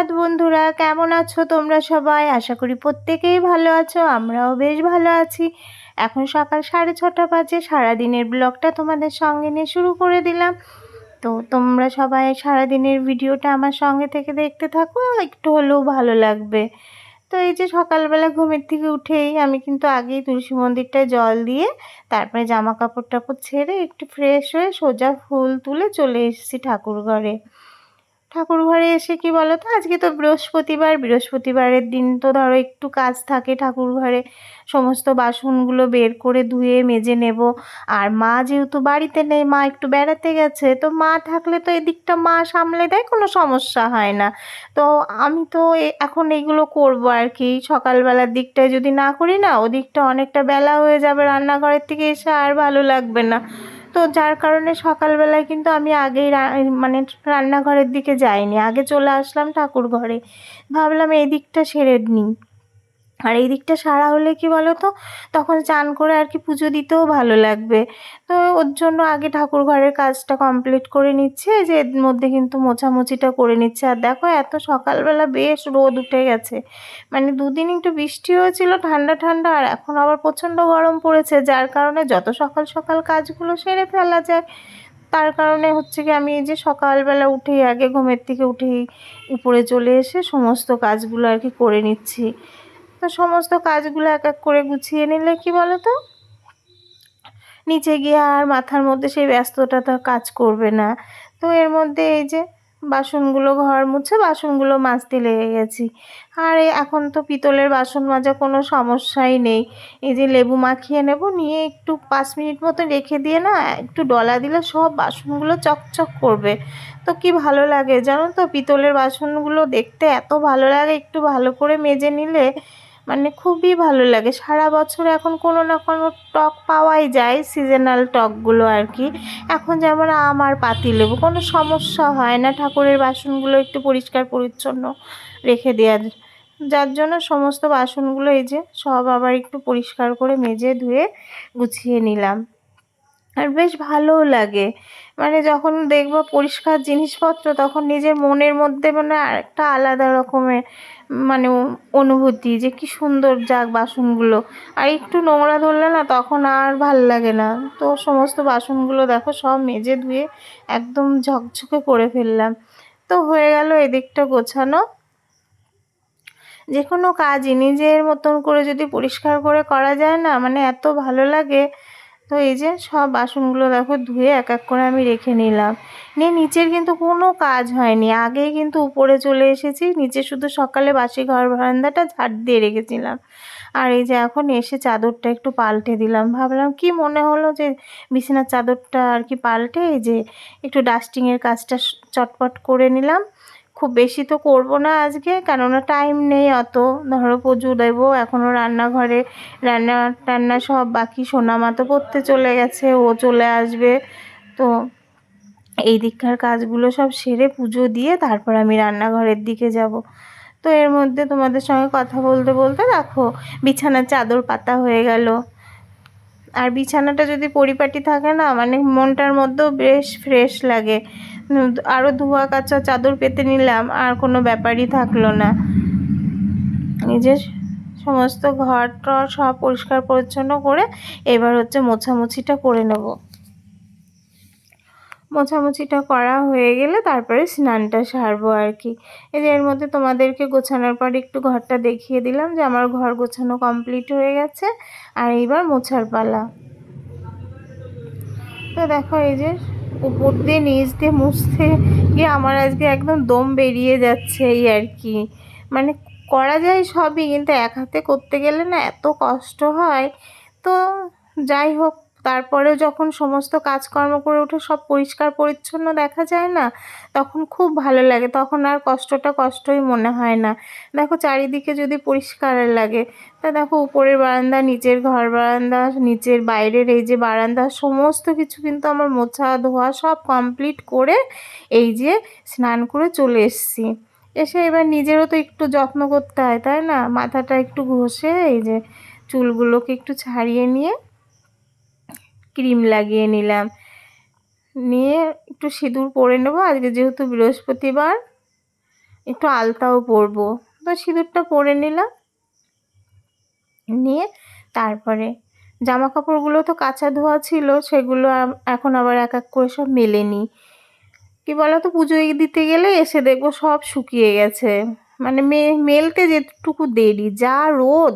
সুপ্রভাত বন্ধুরা, কেমন আছো তোমরা সবাই? আশা করি প্রত্যেকেই ভালো আছো। আমরাও বেশ ভালো আছি। এখন সকাল 6:30 বাজে। সারাদিনের ব্লগটা তোমাদের সঙ্গে নিয়ে শুরু করে দিলাম। তো তোমরা সবাই সারাদিনের ভিডিওটা আমার সঙ্গে থেকে দেখতে থাকো, একটু হলেও ভালো লাগবে। তো এই যে সকালবেলা ঘুমের থেকে উঠেই আমি কিন্তু আগেই তুলসী মন্দিরটায় জল দিয়ে তারপরে জামা কাপড় টাপড় ছেড়ে একটু ফ্রেশ হয়ে সোজা ফুল তুলে চলে এসেছি ঠাকুর ঘরে। ঠাকুর ঘরে এসে কি বলো তো, আজকে তো বৃহস্পতিবারের দিন তো ধরো একটু কাজ থাকে ঠাকুর ঘরে। সমস্ত বাসনগুলো বের করে ধুয়ে মেজে নেব। আর মা যেহেতু বাড়িতে নেই, মা একটু বেড়াতে গেছে, তো মা থাকলে তো এদিকটা মা সামলে দেয়, কোনো সমস্যা হয় না। তো আমি তো এখন এইগুলো করব আর কি। সকালবেলার দিকটায় যদি না করি না, ওদিকটা অনেকটা বেলা হয়ে যাবে, রান্নাঘরের থেকে এসে আর ভালো লাগবে না। তো যার কারণে সকালবেলায় কিন্তু আমি আগেই মানে রান্নাঘরের দিকে যাইনি, আগে চলে আসলাম ঠাকুর ঘরে। ভাবলাম এই দিকটা সেরে নিই। আর এই দিকটা সারা হলে কি বলো তো, তখন চান করে আর কি পুজো দিতেও ভালো লাগবে। তো ওর জন্য আগে ঠাকুর ঘরের কাজটা কমপ্লিট করে নিচ্ছি। এই যে এর মধ্যে কিন্তু মোছামুছিটা করে নিচ্ছে। আর দেখো এত সকালবেলা বেশ রোদ উঠে গেছে। মানে দুদিন একটু বৃষ্টি হয়েছিল, ঠান্ডা ঠান্ডা, আর এখন আবার প্রচণ্ড গরম পড়েছে, যার কারণে যত সকাল সকাল কাজগুলো সেরে ফেলা যায়। তার কারণে হচ্ছে কি, আমি এই যে সকালবেলা উঠেই আগে ঘুমের থেকে উঠেই উপরে চলে এসে সমস্ত কাজগুলো আর কি করে নিচ্ছি। তো সমস্ত কাজগুলো এক এক করে গুছিয়ে নিলে কি বলো তো, নিচে গিয়ে আর মাথার মধ্যে সেই ব্যস্ততা তো কাজ করবে না। তো এর মধ্যে এই যে বাসনগুলো, ঘর মুছে বাসনগুলো মাজতে লেগে গেছি। আর এখন তো পিতলের বাসন মাজা কোনো সমস্যাই নেই। এই যে লেবু মাখিয়ে নেব, নিয়ে একটু 5 মিনিট মতো রেখে দিয়ে না একটু ডলা দিলে সব বাসনগুলো চকচক করবে। তো কি ভালো লাগে জানো তো, পিতলের বাসনগুলো দেখতে এত ভালো লাগে, একটু ভালো করে মেজে নিলে মানে খুবই ভালো লাগে। সারা বছর এখন কোনো না কোনো টক পাওয়াই যায়, সিজনাল টকগুলো আর কি। এখন যেমন আম আর পাতিলেবু, কোনো সমস্যা হয় না ঠাকুরের বাসনগুলো একটু পরিষ্কার পরিচ্ছন্ন রেখে দেওয়ার। যার জন্য সমস্ত বাসনগুলো এই যে সব আবার একটু পরিষ্কার করে মেজে ধুয়ে গুছিয়ে নিলাম। আর বেশ ভালোও লাগে। মানে যখন দেখবো পরিষ্কার জিনিসপত্র, তখন নিজের মনের মধ্যে মানে আরেকটা আলাদা রকমের মানে অনুভূতি, যে কি সুন্দর যাক বাসনগুলো। আর একটু নোংরা ধরলে না তখন আর ভাল লাগে না। তো সমস্ত বাসনগুলো দেখো সব মেজে ধুয়ে একদম ঝকঝকে করে ফেললাম। তো হয়ে গেল এদিকটা গোছানো। যে কোনো কাজই নিজের মতন করে যদি পরিষ্কার করে করা যায় না, মানে এত ভালো লাগে। তো এই যে সব বাসনগুলো দেখো ধুয়ে এক এক করে আমি রেখে নিলাম। নিয়ে নিচের কিন্তু কোনো কাজ হয়নি, আগেই কিন্তু উপরে চলে এসেছি। নিচে শুধু সকালে বাসি ঘর বারান্দাটা ঝাড় দিয়ে রেখেছিলাম। আর এই যে এখন এসে চাদরটা একটু পাল্টে দিলাম। ভাবলাম কি মনে হলো যে বিছানার চাদরটা আর কি পাল্টে এই যে একটু ডাস্টিংয়ের কাজটা চটপট করে নিলাম। খুব বেশি তো করব না আজকে, কেননা টাইম নেই অত। ধরো পুজো দেবো, এখনও রান্নাঘরে রান্না টান্না সব বাকি। সোনামা তো পড়তে চলে গেছে, ও চলে আসবে। তো এই দিককার কাজগুলো সব সেরে পুজো দিয়ে তারপর আমি রান্নাঘরের দিকে যাব। তো এর মধ্যে তোমাদের সঙ্গে কথা বলতে বলতে দেখো বিছানার চাদর পাতা হয়ে গেল। আর বিছানাটা যদি পরিপাটি থাকে না, মানে মনটার মধ্যেও বেশ ফ্রেশ লাগে। আরও ধোয়া কাচা চাদর পেতে নিলাম, আর কোনো ব্যাপারই থাকলো না। নিজের সমস্ত ঘর টর সব পরিষ্কার পরিচ্ছন্ন করে এবার হচ্ছে মোছামুছিটা করে নেব। মোছামুছিটা করা হয়ে গেলে তারপরে স্নানটা সারবো আর কি। এই যে এর মধ্যে তোমাদেরকে গোছানোর পর একটু ঘরটা দেখিয়ে দিলাম যে আমার ঘর গোছানো কমপ্লিট হয়ে গেছে। আর এইবার মোছার পালা। তো দেখো এই যে উপর দিয়ে নিচ দিয়ে মুছতে গিয়ে আমার আজকে একদম দম বেরিয়ে যাচ্ছে এই আর কি। মানে করা যায় সবই, কিন্তু এক হাতে করতে গেলে না এত কষ্ট হয়। তো যাই হোক, তারপরেও যখন সমস্ত কাজকর্ম করে উঠে সব পরিষ্কার পরিচ্ছন্ন দেখা যায় না, তখন খুব ভালো লাগে। তখন আর কষ্টটা কষ্টই মনে হয় না। দেখো চারিদিকে যদি পরিষ্কার লাগে, তা দেখো উপরের বারান্দা, নিচের ঘর বারান্দা, নিচের বাইরের এই যে বারান্দা, সমস্ত কিছু কিন্তু আমার মোছা ধোয়া সব কমপ্লিট করে এই যে স্নান করে চলে এসেছি। এসে এবার নিজেরও তো একটু যত্ন করতে হয়, তাই না? মাথাটা একটু ঘষে এই যে চুলগুলোকে একটু ছাড়িয়ে নিয়ে ক্রিম লাগিয়ে নিলাম। নিয়ে একটু সিঁদুর পরে নেবো, আজকে যেহেতু বৃহস্পতিবার। একটু আলতাও পরবো। তো সিঁদুরটা পরে নিলাম, নিয়ে তারপরে জামা কাপড়গুলো তো কাচা ধোয়া ছিল, সেগুলো এখন আবার এক এক করে সব মেলে নিই। কী বলো তো, পুজো দিতে গেলে এসে দেখবো সব শুকিয়ে গেছে, মানে মেলতে যেটুকু দেরি, যা রোদ।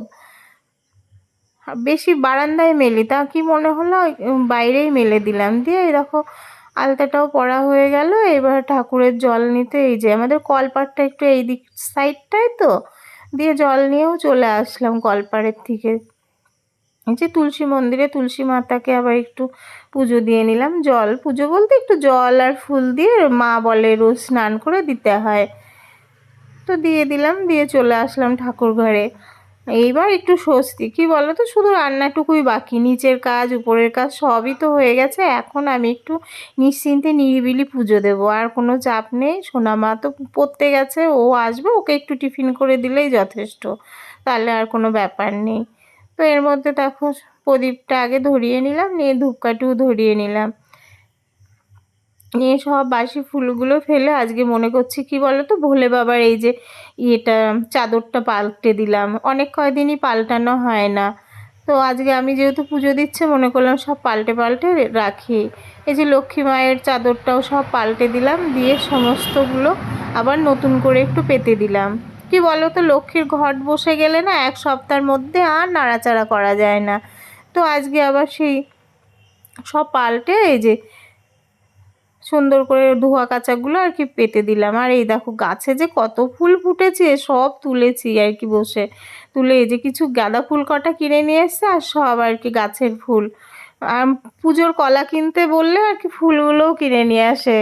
বেশি বারান্দায় মেলি, তা কি মনে হলো বাইরেই মেলে দিলাম। দিয়ে এই দেখো আলতাটাও পরা হয়ে গেল। এবার ঠাকুরের জল নিতে, এই যে আমাদের কলপাড়টা একটু এই দিক সাইডটায় তো, দিয়ে জল নিয়েও চলে আসলাম কলপাড়ের থেকে। যে তুলসী মন্দিরে তুলসী মাতাকে আবার একটু পুজো দিয়ে নিলাম। জল পুজো বলতে একটু জল আর ফুল দিয়ে, মা বলে রোজ স্নান করে দিতে হয়, তো দিয়ে দিলাম, দিয়ে চলে আসলাম ঠাকুর ঘরে। এইবার একটু স্বস্তি, কি বলো তো, শুধু রান্নাটুকুই বাকি, নিচের কাজ উপরের কাজ সবই তো হয়ে গেছে। এখন আমি একটু নিশ্চিন্তে নিরিবিলি পুজো দেব, আর কোনো চাপ নেই। সোনা মা তো পড়তে গেছে, ও আসবে, ওকে একটু টিফিন করে দিলেই যথেষ্ট, তাহলে আর কোনো ব্যাপার নেই। তো এর মধ্যে দেখো প্রদীপটা আগে ধরিয়ে নিলাম, নিয়ে ধূপকাঠিও ধরিয়ে নিলাম, নিয়ে সব বাসি ফুলগুলো ফেলে আজকে মনে করছি কি বলো তো, ভোলে বাবার এই যে ইয়েটা চাদরটা পাল্টে দিলাম, অনেক কয়দিনই পাল্টানো হয় না। তো আজকে আমি যেহেতু পুজো দিচ্ছে, মনে করলাম সব পাল্টে পাল্টে রাখি। এই যে লক্ষ্মী মায়ের চাদরটাও সব পাল্টে দিলাম, দিয়ে সমস্তগুলো আবার নতুন করে একটু পেতে দিলাম। কি বলো তো, লক্ষ্মীর ঘট বসে গেলে না এক সপ্তাহের মধ্যে আর নাড়াচাড়া করা যায় না। তো আজকে আবার সেই সব পাল্টে এই যে সুন্দর করে ধোয়া কাচাগুলো আর কি পেতে দিলাম। আর এই দেখো গাছে যে কত ফুল ফুটেছে, সব তুলেছি আর কি বসে, তুলে এই যে কিছু গাঁদা ফুল কটা কিনে নিয়ে এসছে, আর সব আর কি গাছের ফুল। আর পুজোর কলা কিনতে বললে আর কি ফুলগুলোও কিনে নিয়ে আসে।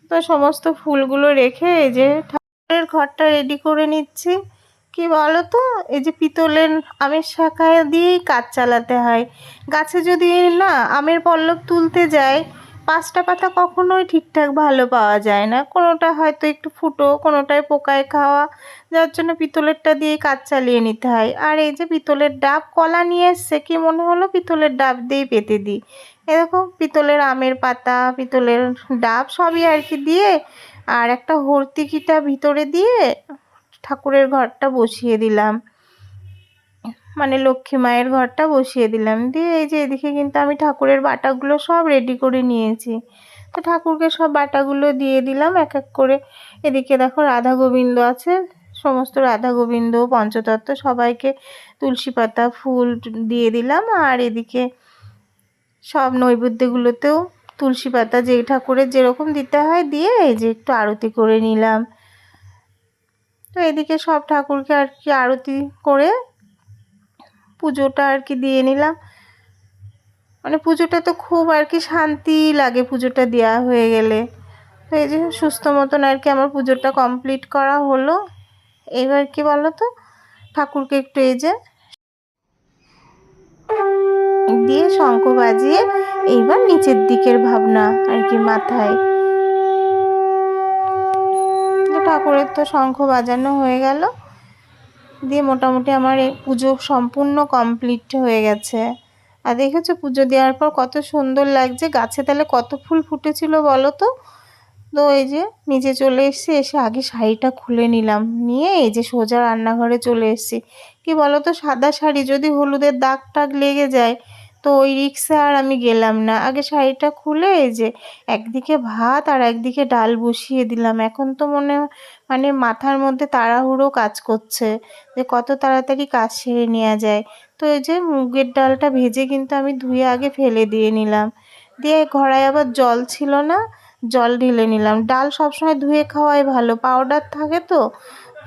তো সমস্ত ফুলগুলো রেখে এই যে ঠাকুরের ঘরটা রেডি করে নিচ্ছি। কি বলো তো, এই যে পিতলের আমের শাখায় দিয়েই কাজ চালাতে হয়। গাছে যদি না আমের পল্লব তুলতে যায়, পাঁচটা পাতা কখনোই ঠিকঠাক ভালো পাওয়া যায় না, কোনোটা হয়তো একটু ফুটো, কোনোটায় পোকায় খাওয়া, যার জন্য পিতলেরটা দিয়ে কাজ চালিয়ে নিতে হয়। আর এই যে পিতলের ডাব কলা নিয়ে এসছে, কি মনে হলো পিতলের ডাব দিয়েই পেতে দিই। এরকম পিতলের আমের পাতা, পিতলের ডাব সবই আর কি দিয়ে, আর একটা হর্তিকিটা ভিতরে দিয়ে ঠাকুরের ঘরটা বসিয়ে দিলাম, মানে লক্ষ্মী মায়ের ঘরটা বসিয়ে দিলাম। দিয়ে এই যে এদিকে কিন্তু আমি ঠাকুরের বাটাগুলো সব রেডি করে নিয়েছি। তো ঠাকুরকে সব বাটাগুলো দিয়ে দিলাম এক এক করে। এদিকে দেখো রাধা গোবিন্দ আছে, সমস্ত রাধা গোবিন্দ পঞ্চতত্ত্ব সবাইকে তুলসী পাতা ফুল দিয়ে দিলাম। আর এদিকে সব নৈবেদ্যগুলোতেও তুলসী পাতা যে ঠাকুরের যেরকম দিতে হয় দিয়ে এই যে একটু আরতি করে নিলাম। তো এদিকে সব ঠাকুরকে আর কি আরতি করে পুজোটা আর কি দিয়ে নিলাম। মানে পুজোটা তো খুব আর কি শান্তি লাগে পুজোটা দেওয়া হয়ে গেলে। তো এই যে সুস্থ মতন আর কি আমার পুজোটা কমপ্লিট করা হলো। এবার কি বলো তো, ঠাকুরকে একটু এই যে দিয়ে শঙ্খ বাজিয়ে এইবার নিচের দিকের ভাবনা আর কি মাথায়। ঠাকুরের তো শঙ্খ বাজানো হয়ে গেল, দিয়ে মোটামুটি আমার এই পুজো সম্পূর্ণ কমপ্লিট হয়ে গেছে। আর দেখেছো পুজো দেওয়ার পর কত সুন্দর লাগছে, গাছে তাহলে কত ফুল ফুটেছিল বলো তো। তো এই যে নিচে চলে এসেছি, এসে আগে শাড়িটা খুলে নিলাম, নিয়ে এই যে সোজা রান্নাঘরে চলে এসেছি। কি বলো তো, সাদা শাড়ি যদি হলুদের দাগ টাগ লেগে যায়, তো ওই রিক্সে আর আমি গেলাম না। আগে শাড়িটা খুলে এই যে একদিকে ভাত আর একদিকে ডাল বসিয়ে দিলাম। এখন তো মানে মাথার মধ্যে তাড়াহুড়ো কাজ করছে যে কত তাড়াতাড়ি কাজ সেরে নেওয়া যায়। তো এই যে মুগের ডালটা ভেজে কিন্তু আমি ধুয়ে আগে ফেলে দিয়ে নিলাম, দিয়ে ঘড়ায় আবার জল ছিল না, জল ঢেলে নিলাম। ডাল সবসময় ধুয়ে খাওয়াই ভালো, পাউডার থাকে তো।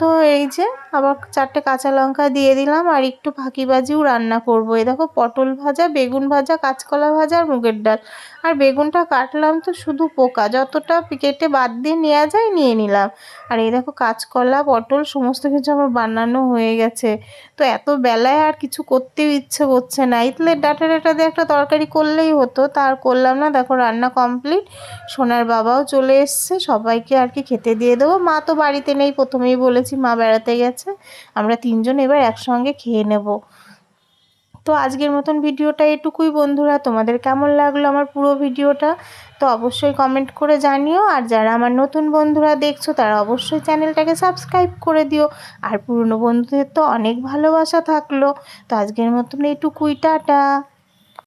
তো এই যে আবার 4টে কাঁচা লঙ্কা দিয়ে দিলাম, আর একটু ফাঁকিবাজিও রান্না করব। এই দেখো পটল ভাজা, বেগুন ভাজা, কাঁচকলা ভাজা আর মুগের ডাল। আর বেগুনটা কাটলাম তো শুধু পোকা, যতটা কেটে বাদ দিয়ে নেওয়া যায় নিয়ে নিলাম। আর এই দেখো কাঁচকলা পটল সমস্ত কিছু আমার বানানো হয়ে গেছে। তো এত বেলায় আর কিছু করতেও ইচ্ছে করছে না, ইতলের ডাঁটা ডাঁটা দিয়ে একটা তরকারি করলেই হতো, তার করলাম না। দেখো রান্না কমপ্লিট, সোনার বাবাও চলে এসছে, সবাইকে আর কি খেতে দিয়ে দেবো। মা তো বাড়িতে নেই, প্রথমেই বলেছি মা বেড়াতে গেছে, আমরা 3জন এবার একসঙ্গে খেয়ে নেব। তো আজকের মতন ভিডিওটা এটুকুই বন্ধুরা। তোমাদের কেমন লাগলো আমার পুরো ভিডিওটা তো অবশ্যই কমেন্ট করে জানিও। আর যারা আমার নতুন বন্ধুরা দেখছো তারা অবশ্যই চ্যানেলটাকে সাবস্ক্রাইব করে দিও। আর পুরনো বন্ধুদের তো অনেক ভালোবাসা থাকলো। তো আজকের মতন এটুকুই, টাটা।